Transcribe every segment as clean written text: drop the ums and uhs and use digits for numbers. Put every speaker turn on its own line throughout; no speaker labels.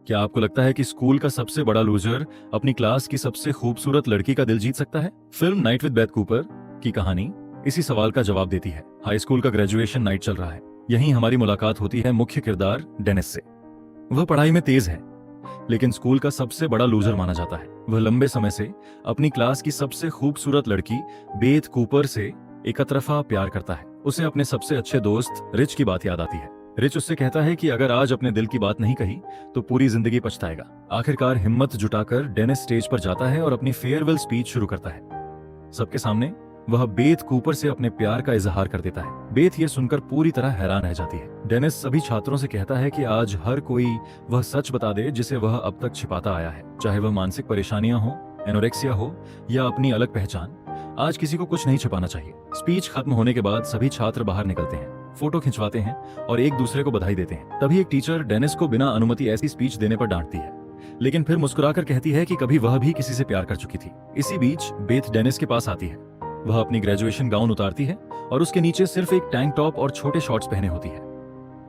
क्या आपको लगता है कि स्कूल का सबसे बड़ा लूजर अपनी क्लास की सबसे खूबसूरत लड़की का दिल जीत सकता है? Film night with Beth Cooper की कहानी इसी सवाल का जवाब देती है। हाई स्कूल का ग्रेजुएशन नाइट चल रहा है। यहीं हमारी मुलाकात होती है मुख्य किरदार डेनिस से। वह पढ़ाई में तेज है, लेकिन स्कूल का सबसे बड़ा लूजर माना जाता है। वह लंबे समय से अपनी क्लास की सबसे खूबसूरत लड़की बेथ कूपर से एकतरफा प्यार करता है। उसे अपने सबसे अच्छे दोस्त रिच की बात याद आती है। रिच उससे कहता है कि अगर आज अपने दिल की बात नहीं कही तो पूरी जिंदगी पछताएगा। आखिरकार हिम्मत जुटाकर डेनिस स्टेज पर जाता है और अपनी फेयरवेल स्पीच शुरू करता है। सबके सामने वह बेथ कूपर से अपने प्यार का इजहार कर देता है। बेथ ये सुनकर पूरी तरह हैरान रह जाती है। डेनिस सभी छात्रों से कहता है कि आज हर कोई वह सच बता दे जिसे वह अब तक छिपाता आया है, चाहे वह मानसिक परेशानियां हो, एनोरेक्सिया हो या अपनी अलग पहचान। आज किसी को कुछ नहीं छिपाना चाहिए। स्पीच खत्म होने के बाद सभी छात्र बाहर निकलते हैं, फोटो खिंचवाते हैं और एक दूसरे को बधाई देते हैं। तभी एक टीचर डेनिस को बिना अनुमति ऐसी स्पीच देने पर डांटती है, लेकिन फिर मुस्कुराकर कहती है कि कभी वह भी किसी से प्यार कर चुकी थी। इसी बीच बेथ डेनिस के पास आती है। वह अपनी ग्रेजुएशन गाउन उतारती है और उसके नीचे सिर्फ एक टैंक टॉप और छोटे शॉर्ट्स पहने होती है।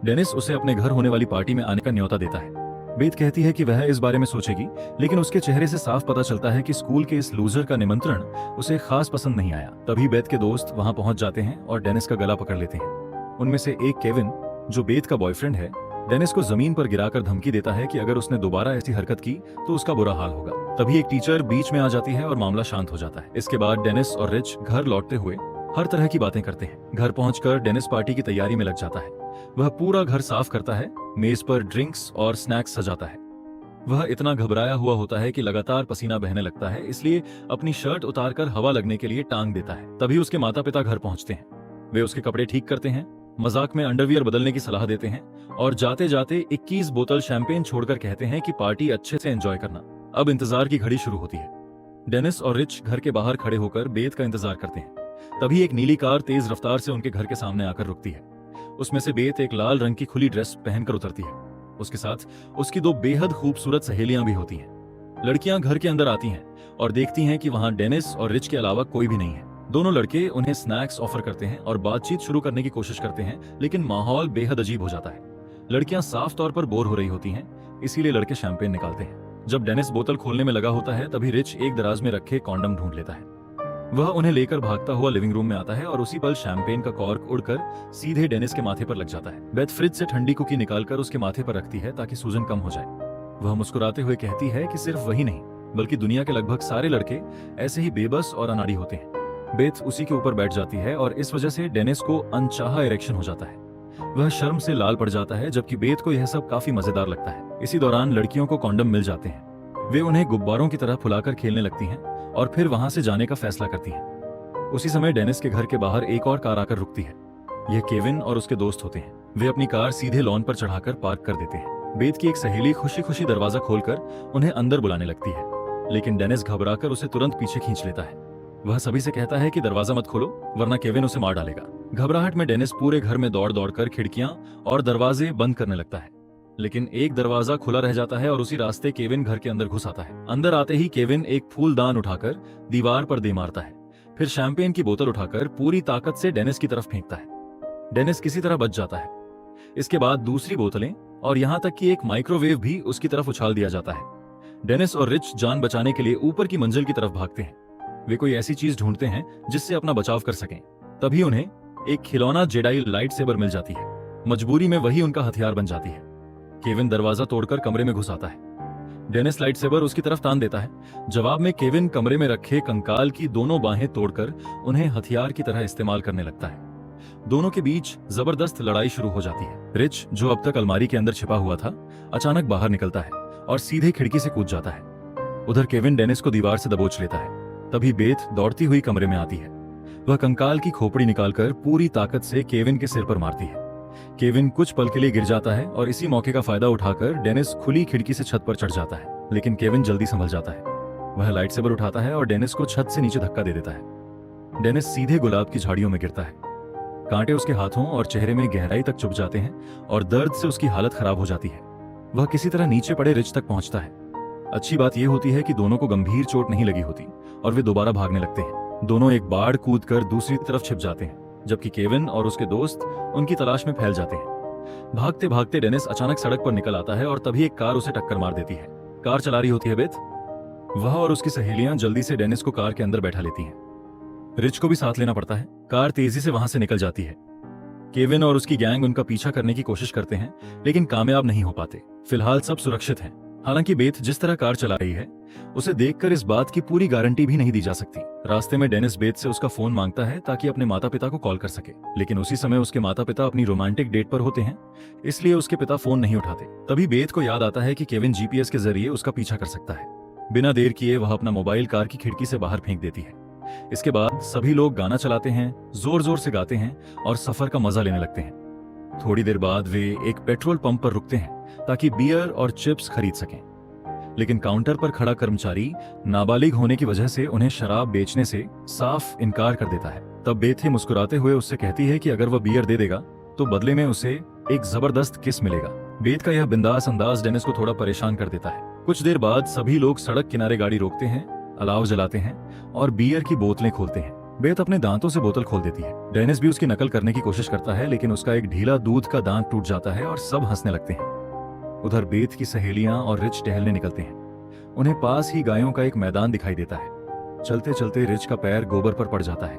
डेनिस उसे अपने घर होने वाली पार्टी में आने का न्योता देता है। बेथ कहती है कि वह इस बारे में सोचेगी, लेकिन उसके चेहरे से साफ पता चलता है कि स्कूल के इस लूजर का निमंत्रण उसे खास पसंद नहीं आया। तभी बेथ के दोस्त वहां पहुंच जाते हैं और डेनिस का गला पकड़ लेते हैं। उनमें से एक केविन, जो बेथ का बॉयफ्रेंड है, डेनिस को जमीन पर गिराकर धमकी देता है कि अगर उसने दोबारा ऐसी हरकत की तो उसका बुरा हाल होगा। तभी एक टीचर बीच में आ जाती है और मामला शांत हो जाता है। इसके बाद डेनिस और रिच घर लौटते हुए हर तरह की बातें करते हैं। घर पहुंचकर डेनिस पार्टी की तैयारी में लग जाता है। वह पूरा घर साफ करता है, मेज पर ड्रिंक्स और स्नैक्स सजाता है। वह इतना घबराया हुआ होता है कि लगातार पसीना बहने लगता है, इसलिए अपनी शर्ट उतारकर हवा लगने के लिए टांग देता है। तभी उसके माता पिता घर पहुंचते हैं। वे उसके कपड़े ठीक करते हैं, मजाक में अंडरवियर बदलने की सलाह देते हैं और जाते जाते 21 बोतल शैंपेन छोड़कर कहते हैं कि पार्टी अच्छे से एंजॉय करना। अब इंतजार की घड़ी शुरू होती है। डेनिस और रिच घर के बाहर खड़े होकर बेथ का इंतजार करते हैं। तभी एक नीली कार तेज रफ्तार से उनके घर के सामने आकर रुकती है। उसमें से बेथ एक लाल रंग की खुली ड्रेस पहनकर उतरती है। उसके साथ उसकी दो बेहद खूबसूरत सहेलियां भी होती हैं। लड़कियां घर के अंदर आती हैं और देखती हैं कि वहां डेनिस और रिच के अलावा कोई भी नहीं है। दोनों लड़के उन्हें स्नैक्स ऑफर करते हैं और बातचीत शुरू करने की कोशिश करते हैं, लेकिन माहौल बेहद अजीब हो जाता है। लड़कियां साफ तौर पर बोर हो रही होती हैं, इसीलिए लड़के शैंपेन निकालते हैं। जब डेनिस बोतल खोलने में लगा होता है, तभी रिच एक दराज में रखे कॉन्डम ढूंढ लेता है। वह उन्हें लेकर भागता हुआ लिविंग रूम में आता है और उसी पल शैंपेन का कॉर्क उड़कर सीधे डेनिस के माथे पर लग जाता है। बेथ फ्रिज से ठंडी कुकी निकालकर उसके माथे पर रखती है ताकि सूजन कम हो जाए। वह मुस्कुराते हुए कहती है कि सिर्फ वही नहीं, बल्कि दुनिया के लगभग सारे लड़के ऐसे ही बेबस और अनाड़ी होते हैं। बेथ उसी के ऊपर बैठ जाती है और इस वजह से डेनिस को अनचाहा इरेक्शन हो जाता है। वह शर्म से लाल पड़ जाता है, जबकि बेथ को यह सब काफी मजेदार लगता है। इसी दौरान लड़कियों को कॉन्डम मिल जाते हैं। वे उन्हें गुब्बारों की तरह फुलाकर खेलने लगती हैं और फिर वहां से जाने का फैसला करती हैं। उसी समय डेनिस के घर के बाहर एक और कार आकर रुकती है। यह केविन और उसके दोस्त होते हैं। वे अपनी कार सीधे लॉन पर चढ़ाकर पार्क कर देते हैं। बेथ की एक सहेली खुशी खुशी दरवाजा खोलकर उन्हें अंदर बुलाने लगती है, लेकिन डेनिस घबराकर उसे तुरंत पीछे खींच लेता है। वह सभी से कहता है कि दरवाजा मत खोलो, वरना केविन उसे मार डालेगा। घबराहट में डेनिस पूरे घर में दौड़ दौड़कर खिड़कियां और दरवाजे बंद करने लगता है, लेकिन एक दरवाजा खुला रह जाता है और उसी रास्ते केविन घर के अंदर घुस आता है। अंदर आते ही केविन एक फूलदान उठाकर दीवार पर दे मारता है, फिर शैंपेन की बोतल उठाकर पूरी ताकत से डेनिस की तरफ फेंकता है। डेनिस किसी तरह बच जाता है। इसके बाद दूसरी बोतलें और यहाँ तक कि एक माइक्रोवेव भी उसकी तरफ उछाल दिया जाता है। डेनिस और रिच जान बचाने के लिए ऊपर की मंजिल की तरफ भागते हैं। वे कोई ऐसी चीज ढूंढते हैं जिससे अपना बचाव कर सकें। तभी उन्हें एक खिलौना जेडाई लाइट सेबर मिल जाती है। मजबूरी में वही उनका हथियार बन जाती है। केविन दरवाजा तोड़कर कमरे में घुस आता है। डेनिस लाइट सेबर उसकी तरफ तान देता है। जवाब में केविन कमरे में रखे कंकाल की दोनों बाहें तोड़कर उन्हें हथियार की तरह इस्तेमाल करने लगता है। दोनों के बीच जबरदस्त लड़ाई शुरू हो जाती है। रिच, जो अब तक अलमारी के अंदर छिपा हुआ था, अचानक बाहर निकलता है और सीधे खिड़की से कूद जाता है। उधर केविन डेनिस को दीवार से दबोच लेता है। तभी बेथ दौड़ती हुई कमरे में आती है। वह कंकाल की खोपड़ी निकालकर पूरी ताकत से केविन के सिर पर मारती है। केविन कुछ पल के लिए गिर जाता है और इसी मौके का फायदा उठाकर डेनिस खुली खिड़की से छत पर चढ़ जाता है, लेकिन केविन जल्दी संभल जाता है। वह लाइट सेबर उठाता है और डेनिस को छत से नीचे धक्का दे देता है। डेनिस सीधे गुलाब की झाड़ियों में गिरता है। कांटे उसके हाथों और चेहरे में गहराई तक चुभ जाते हैं और दर्द से उसकी हालत खराब हो जाती है। वह किसी तरह नीचे पड़े रिच तक पहुंचता है। अच्छी बात यह होती है कि दोनों को गंभीर चोट नहीं लगी होती और वे दोबारा भागने लगते हैं। दोनों एक बाड़ कूदकर दूसरी तरफ छिप जाते हैं, जबकि केविन और उसके दोस्त उनकी तलाश में फैल जाते हैं। भागते भागते डेनिस अचानक सड़क पर निकल आता है और तभी एक कार उसे टक्कर मार देती है। कार चला रही होती है बेथ। वह और उसकी सहेलियां जल्दी से डेनिस को कार के अंदर बैठा लेती हैं। रिच को भी साथ लेना पड़ता है। कार तेजी से वहां से निकल जाती है। केविन और उसकी गैंग उनका पीछा करने की कोशिश करते हैं, लेकिन कामयाब नहीं हो पाते। फिलहाल सब सुरक्षित हैं। हालांकि बेथ जिस तरह कार चला रही है, उसे देखकर इस बात की पूरी गारंटी भी नहीं दी जा सकती। रास्ते में डेनिस बेथ से उसका फोन मांगता है ताकि अपने माता पिता को कॉल कर सके, लेकिन उसी समय उसके माता पिता अपनी रोमांटिक डेट पर होते हैं, इसलिए उसके पिता फोन नहीं उठाते। तभी बेथ को याद आता है कि केविन जीपीएस के जरिए उसका पीछा कर सकता है। बिना देर किए वह अपना मोबाइल कार की खिड़की से बाहर फेंक देती है। इसके बाद सभी लोग गाना चलाते हैं, जोर जोर से गाते हैं और सफर का मजा लेने लगते हैं। थोड़ी देर बाद वे एक पेट्रोल पंप पर रुकते हैं ताकि बियर और चिप्स खरीद सकें, लेकिन काउंटर पर खड़ा कर्मचारी नाबालिग होने की वजह से उन्हें शराब बेचने से साफ इनकार कर देता है। तब बेथ मुस्कुराते हुए उससे कहती है कि अगर वह बियर दे देगा तो बदले में उसे एक जबरदस्त किस मिलेगा। बेथ का यह बिंदास अंदाज डेनिस को थोड़ा परेशान कर देता है। कुछ देर बाद सभी लोग सड़क किनारे गाड़ी रोकते हैं, अलाव जलाते हैं और बियर की बोतलें खोलते हैं। बेथ अपने दांतों से बोतल खोल देती है। डेनिस भी उसकी नकल करने की कोशिश करता है, लेकिन उसका एक ढीला दूध का दांत टूट जाता है और सब हंसने लगते हैं। उधर बेथ की सहेलियां और रिच टहलने निकलते हैं। उन्हें पास ही गायों का एक मैदान दिखाई देता है। चलते चलते रिच का पैर गोबर पर पड़ जाता है।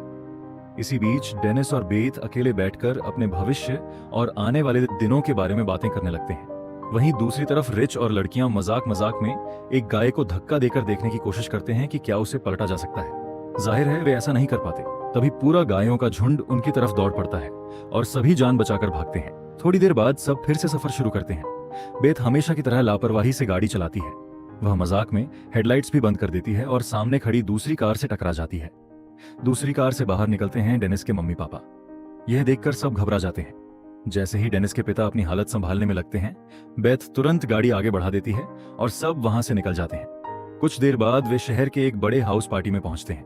इसी बीच डेनिस और बेथ अकेले बैठकर अपने भविष्य और आने वाले दिनों के बारे में बातें करने लगते हैं। वहीं दूसरी तरफ रिच और लड़कियां मजाक मजाक में एक गाय को धक्का देकर देखने की कोशिश करते हैं कि क्या उसे पलटा जा सकता है। जाहिर है वे ऐसा नहीं कर पाते। तभी पूरा गायों का झुंड उनकी तरफ दौड़ पड़ता है और सभी जान बचाकर भागते हैं। थोड़ी देर बाद सब फिर से सफर शुरू करते हैं। बेथ हमेशा की तरह लापरवाही से गाड़ी चलाती है। वह मजाक में हेडलाइट्स भी बंद कर देती है और सामने खड़ी दूसरी कार से टकरा जाती है। दूसरी कार से बाहर निकलते हैं डेनिस के मम्मी पापा। यह देखकर सब घबरा जाते हैं। जैसे ही डेनिस के पिता अपनी हालत संभालने में लगते हैं, बेथ तुरंत गाड़ी आगे बढ़ा देती है और सब वहां से निकल जाते हैं। कुछ देर बाद वे शहर के एक बड़े हाउस पार्टी में पहुंचते हैं।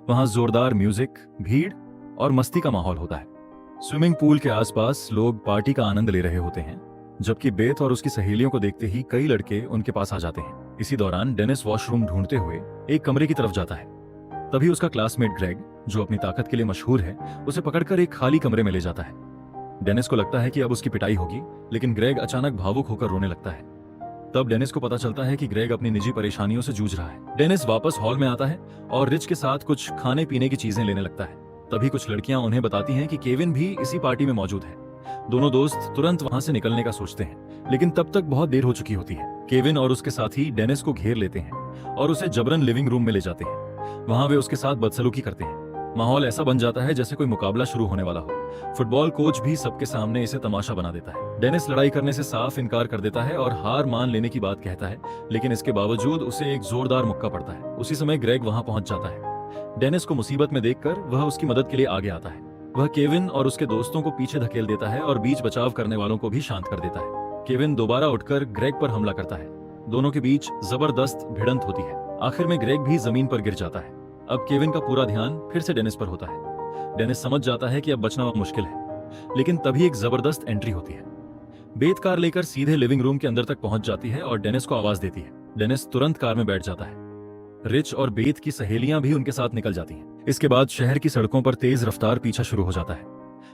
वहां जोरदार म्यूजिक, भीड़ और मस्ती का माहौल होता है। स्विमिंग पूल के आसपास लोग पार्टी का आनंद ले रहे होते हैं, जबकि बेथ और उसकी सहेलियों को देखते ही कई लड़के उनके पास आ जाते हैं। इसी दौरान डेनिस वॉशरूम ढूंढते हुए एक कमरे की तरफ जाता है। तभी उसका क्लासमेट ग्रेग, जो अपनी ताकत के लिए मशहूर है, उसे पकड़कर एक खाली कमरे में ले जाता है। डेनिस को लगता है कि अब उसकी पिटाई होगी, लेकिन ग्रेग अचानक भावुक होकर रोने लगता है। तब डेनिस को पता चलता है कि ग्रेग अपनी निजी परेशानियों से जूझ रहा है। डेनिस वापस हॉल में आता है और रिच के साथ कुछ खाने पीने की चीजें लेने लगता है। तभी कुछ लड़कियां उन्हें बताती हैं कि केविन भी इसी पार्टी में मौजूद है। दोनों दोस्त तुरंत वहां से निकलने का सोचते हैं, लेकिन तब तक बहुत देर हो चुकी होती है। केविन और उसके साथी डेनिस को घेर लेते हैं और उसे जबरन लिविंग रूम में ले जाते हैं। वहां वे उसके साथ बदसलूकी करते हैं। माहौल ऐसा बन जाता है जैसे कोई मुकाबला शुरू होने वाला हो। फुटबॉल कोच भी सबके सामने इसे तमाशा बना देता है। डेनिस लड़ाई करने से साफ इनकार कर देता है और हार मान लेने की बात कहता है, लेकिन इसके बावजूद उसे एक जोरदार मुक्का पड़ता है। उसी समय ग्रेग वहां पहुंच जाता है। डेनिस को मुसीबत में देखकर वह उसकी मदद के लिए आगे आता है। वह केविन और उसके दोस्तों को पीछे धकेल देता है और बीच बचाव करने वालों को भी शांत कर देता है। केविन दोबारा उठकर ग्रेग पर हमला करता है। दोनों के बीच जबरदस्त भिड़ंत होती है। आखिर में ग्रेग भी जमीन पर गिर जाता है। अब केविन का पूरा ध्यान फिर से डेनिस पर होता है। डेनिस समझ जाता है कि अब बचना मुश्किल है, लेकिन तभी एक जबरदस्त एंट्री होती है। बेथ कार लेकर सीधे लिविंग रूम के अंदर तक पहुंच जाती है और डेनिस को आवाज देती है। डेनिस तुरंत कार में बैठ जाता है। रिच और बेथ की सहेलियां भी उनके साथ निकल जाती हैं। इसके बाद शहर की सड़कों पर तेज रफ्तार पीछा शुरू हो जाता है।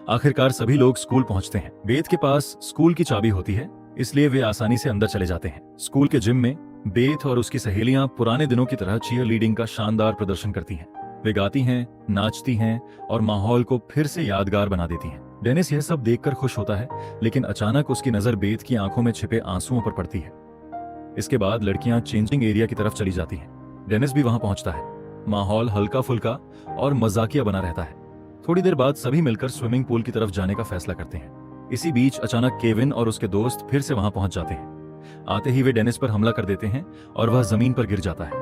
आखिरकार सभी लोग स्कूल पहुंचते हैं। बेथ के पास स्कूल की चाबी होती है, इसलिए वे आसानी से अंदर चले जाते हैं। स्कूल के जिम में बेथ और उसकी सहेलियां पुराने दिनों की तरह चीयर लीडिंग का शानदार प्रदर्शन करती हैं। वे गाती हैं, नाचती हैं और माहौल को फिर से यादगार बना देती हैं। डेनिस यह सब देखकर खुश होता है, लेकिन अचानक उसकी नजर बेथ की आंखों में छिपे आंसुओं पर पड़ती है। इसके बाद लड़कियां चेंजिंग एरिया की तरफ चली जाती हैं। डेनिस भी वहां पहुंचता है। माहौल हल्का फुल्का और मजाकिया बना रहता है। थोड़ी देर बाद सभी मिलकर स्विमिंग पूल की तरफ जाने का फैसला करते हैं। इसी बीच अचानक केविन और उसके दोस्त फिर से वहां पहुंच जाते हैं। आते ही वे डेनिस पर हमला कर देते हैं और वह जमीन पर गिर जाता है।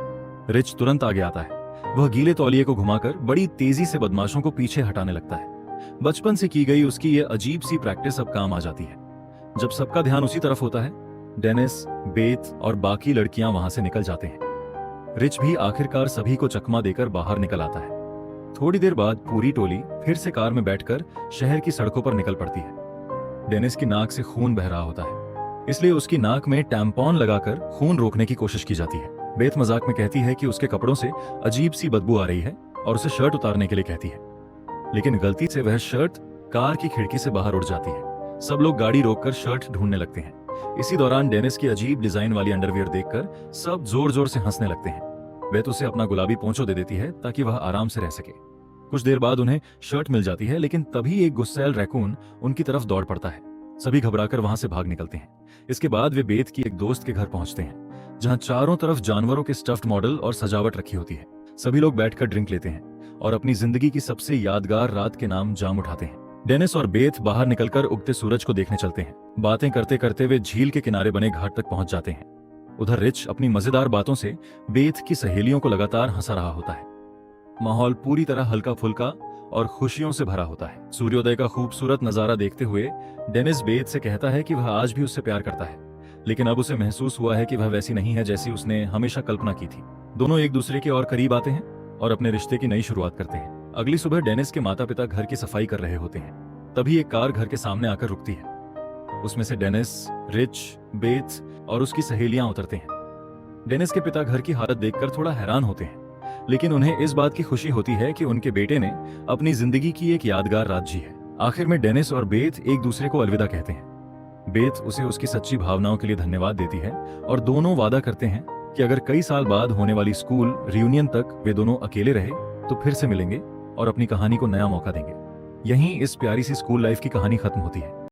रिच तुरंत आगे आता है। वह गीले तौलिए को घुमाकर बड़ी तेजी से बदमाशों को पीछे हटाने लगता है। बचपन से की गई उसकी यह अजीब सी प्रैक्टिस अब काम आ जाती है। जब सबका ध्यान उसी तरफ होता है, डेनिस, बेथ और बाकी लड़कियां वहां से निकल जाते हैं। रिच भी आखिरकार सभी को चकमा देकर बाहर निकल आता है। थोड़ी देर बाद पूरी टोली फिर से कार में बैठकर शहर की सड़कों पर निकल पड़ती है। डेनिस की नाक से खून बह रहा होता है, इसलिए उसकी नाक में टैम्पॉन लगाकर खून रोकने की कोशिश की जाती है। बेथ मजाक में कहती है कि उसके कपड़ों से अजीब सी बदबू आ रही है और उसे शर्ट उतारने के लिए कहती है, लेकिन गलती से वह शर्ट कार की खिड़की से बाहर उड़ जाती है। सब लोग गाड़ी रोककर शर्ट ढूंढने लगते हैं। इसी दौरान डेनिस की अजीब डिजाइन वाली अंडरवियर देखकर सब जोर जोर से हंसने लगते हैं। वह तो उसे अपना गुलाबी पोंचो दे देती है ताकि वह आराम से रह सके। कुछ देर बाद उन्हें शर्ट मिल जाती है, लेकिन तभी एक गुस्सैल रैकून उनकी तरफ दौड़ पड़ता है। सभी घबराकर वहां से भाग निकलते हैं। इसके बाद वे बेथ की एक दोस्त के घर पहुंचते हैं, जहां चारों तरफ जानवरों के स्टफ्ड मॉडल और सजावट रखी होती है। सभी लोग बैठकर ड्रिंक लेते हैं और अपनी जिंदगी की सबसे यादगार रात के नाम जाम उठाते हैं। डेनिस और बेथ बाहर निकलकर उगते सूरज को देखने चलते हैं। बातें करते करते वे झील के किनारे बने घाट तक पहुंच जाते हैं। उधर रिच अपनी मजेदार बातों से बेथ की सहेलियों को लगातार हंसा रहा होता है। माहौल पूरी तरह हल्का फुल्का और खुशियों से भरा होता है। सूर्योदय का खूबसूरत नजारा देखते हुए डेनिस बेथ से कहता है कि वह आज भी उससे प्यार करता है, लेकिन अब उसे महसूस हुआ है कि वह वैसी नहीं है जैसी उसने हमेशा कल्पना की थी। दोनों एक दूसरे के और करीब आते हैं और अपने रिश्ते की नई शुरुआत करते हैं। अगली सुबह डेनिस के माता पिता घर की सफाई कर रहे होते हैं। तभी एक कार घर के सामने आकर रुकती है। उसमें से डेनिस, रिच, बेथ और उसकी सहेलियां उतरते हैं। डेनिस के पिता घर की हालत देखकर थोड़ा हैरान होते हैं, लेकिन उन्हें इस बात की खुशी होती है कि उनके बेटे ने अपनी जिंदगी की एक यादगार रात जी है। आखिर में डेनिस और बेथ एक दूसरे को अलविदा कहते हैं। बेथ उसे उसकी सच्ची भावनाओं के लिए धन्यवाद देती है और दोनों वादा करते हैं कि अगर कई साल बाद होने वाली स्कूल रियूनियन तक वे दोनों अकेले रहे तो फिर से मिलेंगे और अपनी कहानी को नया मौका देंगे। यहीं इस प्यारी सी स्कूल लाइफ की कहानी खत्म होती है।